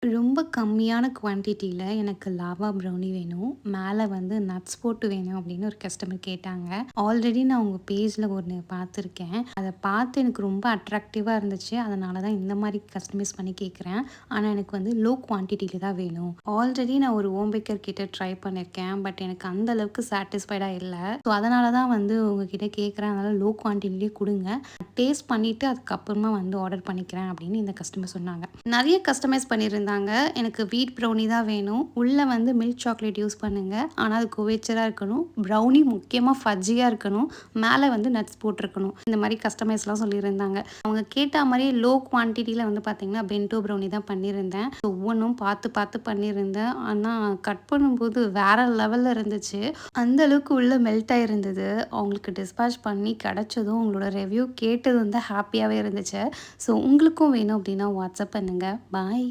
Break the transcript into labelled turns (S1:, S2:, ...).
S1: ரொம்ப கம்மியான குவான்டிட்டில எனக்கு லாவா ப்ரௌனி வேணும். மேல வந்து நட்ஸ் போட்டு வேணும் அப்படின்னு ஒரு கஸ்டமர் கேட்டாங்க. ஆல்ரெடி நான் உங்க பேஜ்ல ஒண்ணு பார்த்துருக்கேன். அத பார்த்து எனக்கு ரொம்ப அட்ராக்டிவா இருந்துச்சு. அதனால தான் இந்த மாரி கஸ்டமைஸ் பண்ணி கேட்குறேன். ஆனா எனக்கு வந்து லோ குவான்டிட்டில தான் வேணும். ஆல்ரெடி நான் ஒரு ஹோம் பேக்கர் கிட்ட ட்ரை பண்ணியிருக்கேன். பட் எனக்கு அந்த அளவுக்கு சாட்டிஸ்ஃபைடா இல்ல. ஸோ அதனால தான் வந்து உங்ககிட்ட கேட்குறேன். அதனால லோ குவான்டிட்டிலயே குடுங்க. டேஸ்ட் பண்ணிட்டு அதுக்கப்புறமா வந்து ஆர்டர் பண்ணிக்கிறேன் அப்படின்னு இந்த கஸ்டமர் சொன்னாங்க. நெறைய கஸ்டமைஸ் பண்ணியிருந்தாங்க. எனக்கு வீட் ப்ரௌனி தான் வேணும். உள்ள வந்து மில்க் சாக்லேட் யூஸ் பண்ணுங்க. ஆனா அது கோவேச்சரா இருக்கணும். ப்ரௌனி முக்கியமா ஃபஜ்ஜியா இருக்கணும். மேல வந்து நட்ஸ் போட்டிருக்கணும். இந்த மாரி கஸ்டமைஸ்லாம் சொல்லியிருந்தாங்க. அவங்க கேட்டா மாரியே லோ குவான்டிட்டில வந்து பார்த்தீங்கன்னா, பென்டோ ப்ரௌனி தான் பண்ணியிருந்தேன். ஒவ்வொன்னும் பார்த்து பார்த்து பண்ணியிருந்தேன். ஆனா கட் பண்ணும்போது வேற லெவல்ல இருந்துச்சு. அந்த அளவுக்கு உள்ள மெல்ட் ஆயிருந்தது. அவங்களுக்கு டிஸ்பேட்ச் பண்ணி கிடைச்சதும் உங்களோட ரிவ்யூ கேட்டதும் தான் ஹேப்பியாவே இருந்துச்சு. ஸோ உங்களுக்கும் வேணும் அப்படின்னா வாட்ஸ்அப் பண்ணுங்க. பாய்.